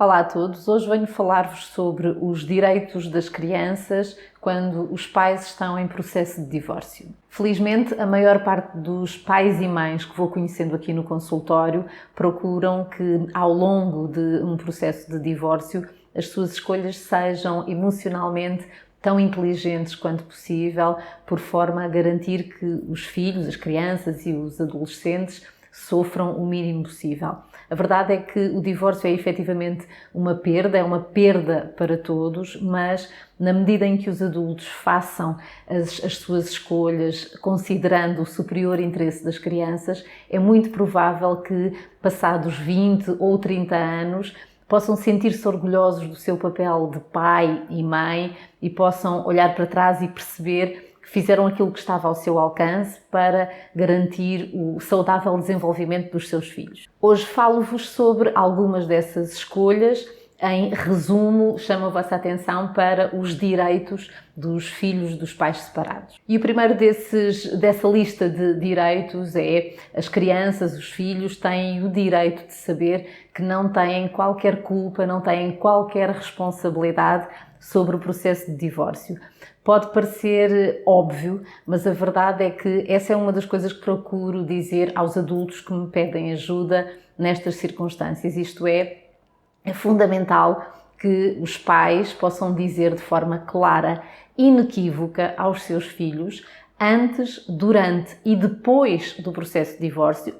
Olá a todos, hoje venho falar-vos sobre os direitos das crianças quando os pais estão em processo de divórcio. Felizmente, a maior parte dos pais e mães que vou conhecendo aqui no consultório procuram que, ao longo de um processo de divórcio, as suas escolhas sejam emocionalmente tão inteligentes quanto possível, por forma a garantir que os filhos, as crianças e os adolescentes sofram o mínimo possível. A verdade é que o divórcio é efetivamente uma perda, é uma perda para todos, mas na medida em que os adultos façam as suas escolhas considerando o superior interesse das crianças, é muito provável que, passados 20 ou 30 anos, possam sentir-se orgulhosos do seu papel de pai e mãe e possam olhar para trás e perceber que fizeram aquilo que estava ao seu alcance para garantir o saudável desenvolvimento dos seus filhos. Hoje falo-vos sobre algumas dessas escolhas. Em resumo, chamo a vossa atenção para os direitos dos filhos dos pais separados. E o primeiro dessa lista de direitos é: as crianças, os filhos, têm o direito de saber que não têm qualquer culpa, não têm qualquer responsabilidade sobre o processo de divórcio. Pode parecer óbvio, mas a verdade é que essa é uma das coisas que procuro dizer aos adultos que me pedem ajuda nestas circunstâncias. Isto é fundamental que os pais possam dizer de forma clara, inequívoca aos seus filhos, antes, durante e depois do processo de divórcio.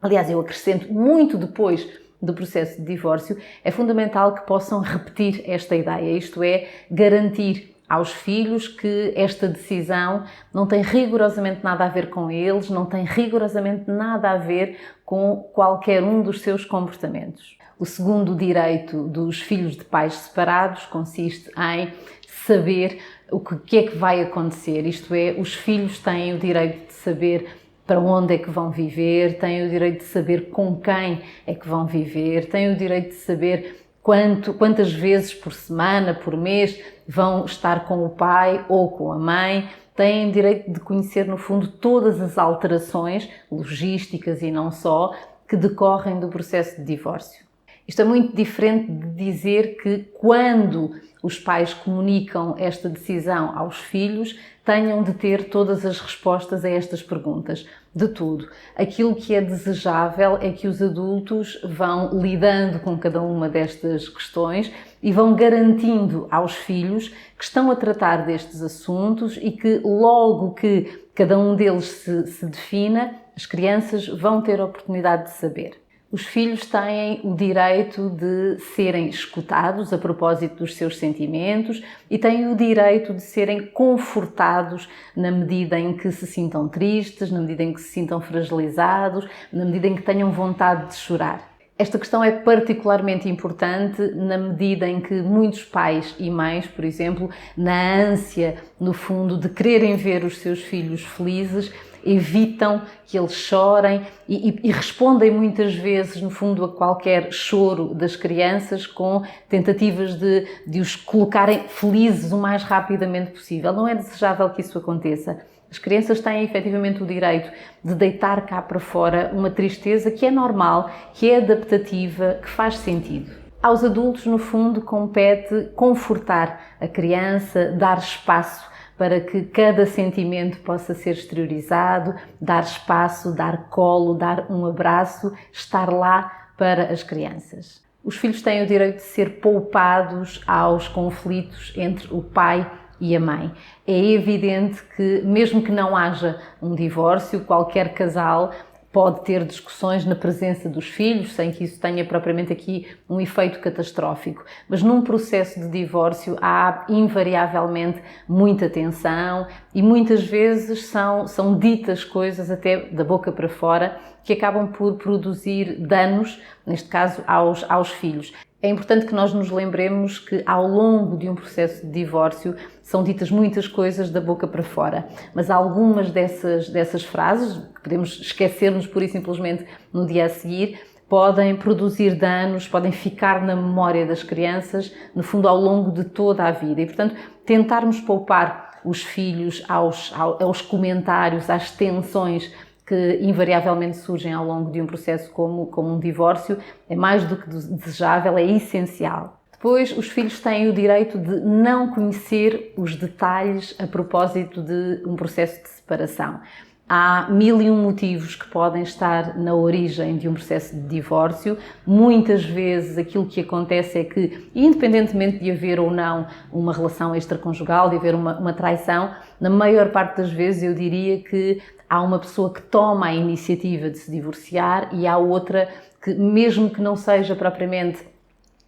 Aliás, eu acrescento muito depois do processo de divórcio, é fundamental que possam repetir esta ideia, isto é, garantir aos filhos que esta decisão não tem rigorosamente nada a ver com eles, não tem rigorosamente nada a ver com qualquer um dos seus comportamentos. O segundo direito dos filhos de pais separados consiste em saber o que é que vai acontecer, isto é, os filhos têm o direito de saber para onde é que vão viver, têm o direito de saber com quem é que vão viver, têm o direito de saber quantas vezes por semana, por mês, vão estar com o pai ou com a mãe, têm direito de conhecer, no fundo, todas as alterações logísticas e não só, que decorrem do processo de divórcio. Isto é muito diferente de dizer que, quando os pais comunicam esta decisão aos filhos, tenham de ter todas as respostas a estas perguntas. De tudo. Aquilo que é desejável é que os adultos vão lidando com cada uma destas questões e vão garantindo aos filhos que estão a tratar destes assuntos e que, logo que cada um deles se defina, as crianças vão ter a oportunidade de saber. Os filhos têm o direito de serem escutados a propósito dos seus sentimentos e têm o direito de serem confortados na medida em que se sintam tristes, na medida em que se sintam fragilizados, na medida em que tenham vontade de chorar. Esta questão é particularmente importante na medida em que muitos pais e mães, por exemplo, na ânsia, no fundo, de quererem ver os seus filhos felizes, evitam que eles chorem e respondem muitas vezes, no fundo, a qualquer choro das crianças com tentativas de os colocarem felizes o mais rapidamente possível. Não é desejável que isso aconteça. As crianças têm efetivamente o direito de deitar cá para fora uma tristeza que é normal, que é adaptativa, que faz sentido. Aos adultos, no fundo, compete confortar a criança, dar espaço para que cada sentimento possa ser exteriorizado, dar espaço, dar colo, dar um abraço, estar lá para as crianças. Os filhos têm o direito de ser poupados aos conflitos entre o pai e a mãe. É evidente que, mesmo que não haja um divórcio, qualquer casal pode ter discussões na presença dos filhos, sem que isso tenha propriamente aqui um efeito catastrófico. Mas num processo de divórcio há invariavelmente muita tensão e muitas vezes são ditas coisas até da boca para fora que acabam por produzir danos, neste caso aos filhos. É importante que nós nos lembremos que, ao longo de um processo de divórcio, são ditas muitas coisas da boca para fora, mas algumas dessas frases, que podemos esquecer-nos pura e simplesmente no dia a seguir, podem produzir danos, podem ficar na memória das crianças, no fundo, ao longo de toda a vida. E, portanto, tentarmos poupar os filhos aos comentários, às tensões que invariavelmente surgem ao longo de um processo como um divórcio, é mais do que desejável, é essencial. Depois, os filhos têm o direito de não conhecer os detalhes a propósito de um processo de separação. Há 1001 motivos que podem estar na origem de um processo de divórcio. Muitas vezes aquilo que acontece é que, independentemente de haver ou não uma relação extraconjugal, de haver uma traição, na maior parte das vezes eu diria que há uma pessoa que toma a iniciativa de se divorciar e há outra que, mesmo que não seja propriamente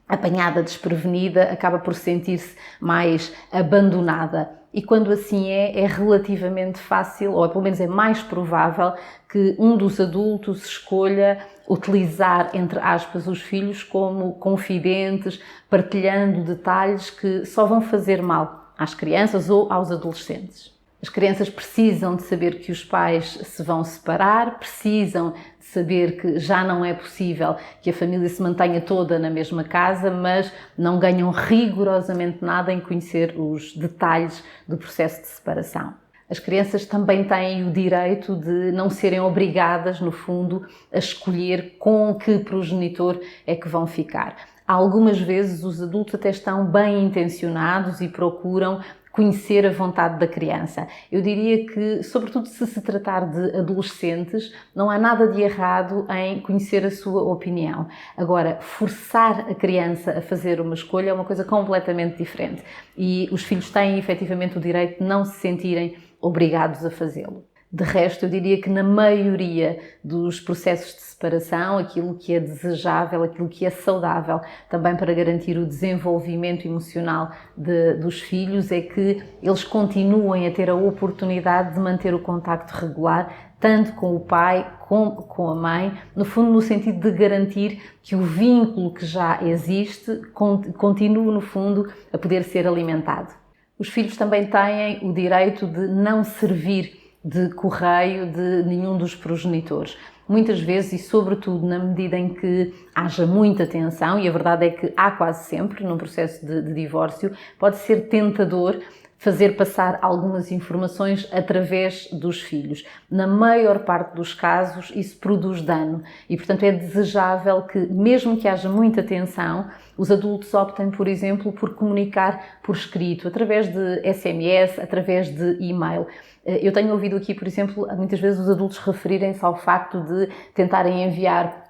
apanhada desprevenida, acaba por sentir-se mais abandonada. E quando assim é relativamente fácil, ou pelo menos é mais provável, que um dos adultos escolha utilizar, entre aspas, os filhos como confidentes, partilhando detalhes que só vão fazer mal às crianças ou aos adolescentes. As crianças precisam de saber que os pais se vão separar, precisam de saber que já não é possível que a família se mantenha toda na mesma casa, mas não ganham rigorosamente nada em conhecer os detalhes do processo de separação. As crianças também têm o direito de não serem obrigadas, no fundo, a escolher com que progenitor é que vão ficar. Algumas vezes os adultos até estão bem intencionados e procuram conhecer a vontade da criança. Eu diria que, sobretudo se tratar de adolescentes, não há nada de errado em conhecer a sua opinião. Agora, forçar a criança a fazer uma escolha é uma coisa completamente diferente e os filhos têm efetivamente o direito de não se sentirem obrigados a fazê-lo. De resto, eu diria que na maioria dos processos de separação, aquilo que é desejável, aquilo que é saudável, também para garantir o desenvolvimento emocional dos filhos, é que eles continuem a ter a oportunidade de manter o contacto regular, tanto com o pai como com a mãe, no fundo no sentido de garantir que o vínculo que já existe continue, no fundo, a poder ser alimentado. Os filhos também têm o direito de não servir de correio de nenhum dos progenitores. Muitas vezes, e sobretudo na medida em que haja muita tensão, e a verdade é que há quase sempre num processo de divórcio, pode ser tentador fazer passar algumas informações através dos filhos. Na maior parte dos casos, isso produz dano e, portanto, é desejável que, mesmo que haja muita tensão, os adultos optem, por exemplo, por comunicar por escrito, através de SMS, através de e-mail. Eu tenho ouvido aqui, por exemplo, muitas vezes os adultos referirem-se ao facto de tentarem enviar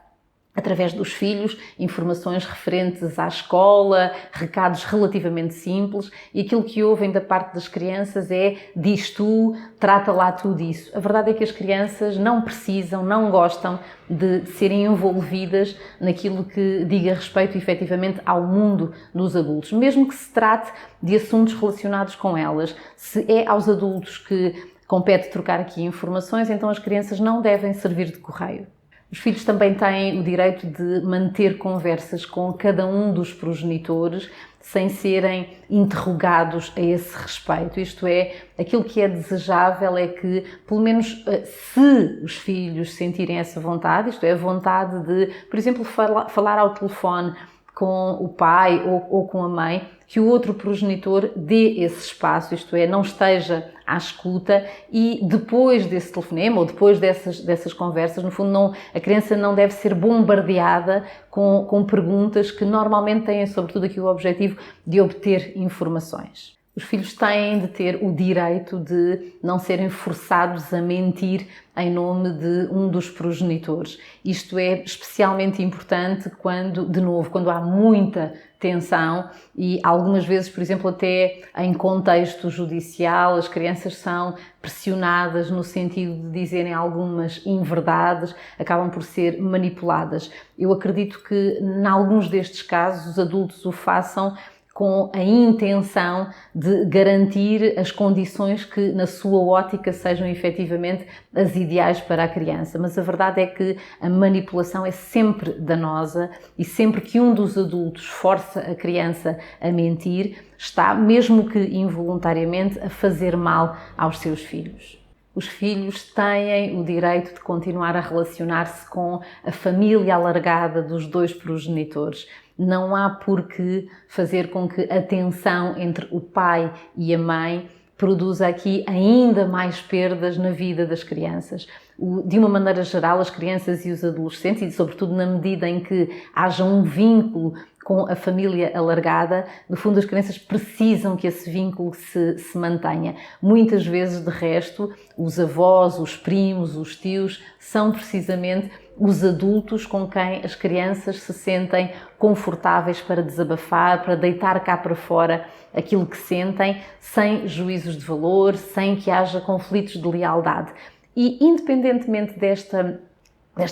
através dos filhos, informações referentes à escola, recados relativamente simples, e aquilo que ouvem da parte das crianças é diz tu, trata lá tu disso. A verdade é que as crianças não precisam, não gostam de serem envolvidas naquilo que diga respeito efetivamente ao mundo dos adultos, mesmo que se trate de assuntos relacionados com elas. Se é aos adultos que compete trocar aqui informações, então as crianças não devem servir de correio. Os filhos também têm o direito de manter conversas com cada um dos progenitores sem serem interrogados a esse respeito. Isto é, aquilo que é desejável é que, pelo menos se os filhos sentirem essa vontade, isto é, a vontade de, por exemplo, falar ao telefone com o pai ou com a mãe, que o outro progenitor dê esse espaço, isto é, não esteja à escuta e depois desse telefonema ou depois dessas conversas, no fundo, a criança não deve ser bombardeada com perguntas que normalmente têm, sobretudo, aqui o objetivo de obter informações. Os filhos têm de ter o direito de não serem forçados a mentir em nome de um dos progenitores. Isto é especialmente importante quando, de novo, quando há muita tensão e algumas vezes, por exemplo, até em contexto judicial, as crianças são pressionadas no sentido de dizerem algumas inverdades, acabam por ser manipuladas. Eu acredito que, em alguns destes casos, os adultos o façam com a intenção de garantir as condições que, na sua ótica, sejam efetivamente as ideais para a criança. Mas a verdade é que a manipulação é sempre danosa e sempre que um dos adultos força a criança a mentir, está, mesmo que involuntariamente, a fazer mal aos seus filhos. Os filhos têm o direito de continuar a relacionar-se com a família alargada dos dois progenitores. Não há por que fazer com que a tensão entre o pai e a mãe produza aqui ainda mais perdas na vida das crianças. De uma maneira geral, as crianças e os adolescentes, e sobretudo na medida em que haja um vínculo com a família alargada, no fundo as crianças precisam que esse vínculo se mantenha. Muitas vezes, de resto, os avós, os primos, os tios, são precisamente os adultos com quem as crianças se sentem confortáveis para desabafar, para deitar cá para fora aquilo que sentem, sem juízos de valor, sem que haja conflitos de lealdade. E independentemente desta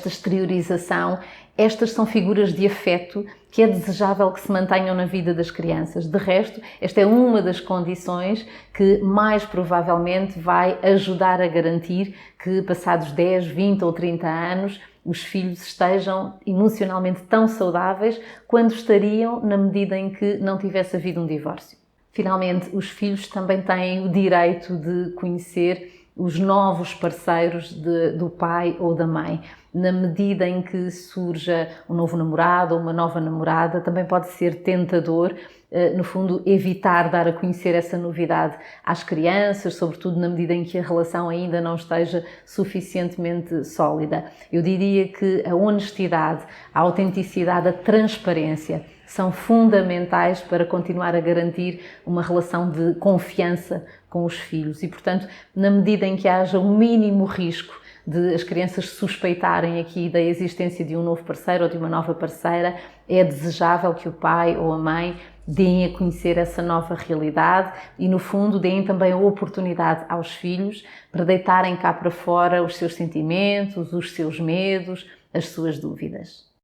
exteriorização, estas são figuras de afeto que é desejável que se mantenham na vida das crianças. De resto, esta é uma das condições que mais provavelmente vai ajudar a garantir que, passados 10, 20 ou 30 anos, os filhos estejam emocionalmente tão saudáveis quando estariam na medida em que não tivesse havido um divórcio. Finalmente, os filhos também têm o direito de conhecer os novos parceiros do pai ou da mãe. Na medida em que surja um novo namorado ou uma nova namorada, também pode ser tentador, no fundo, evitar dar a conhecer essa novidade às crianças, sobretudo na medida em que a relação ainda não esteja suficientemente sólida. Eu diria que a honestidade, a autenticidade, a transparência são fundamentais para continuar a garantir uma relação de confiança com os filhos e, portanto, na medida em que haja um mínimo risco de as crianças suspeitarem aqui da existência de um novo parceiro ou de uma nova parceira, é desejável que o pai ou a mãe deem a conhecer essa nova realidade e, no fundo, deem também a oportunidade aos filhos para deitarem cá para fora os seus sentimentos, os seus medos, as suas dúvidas.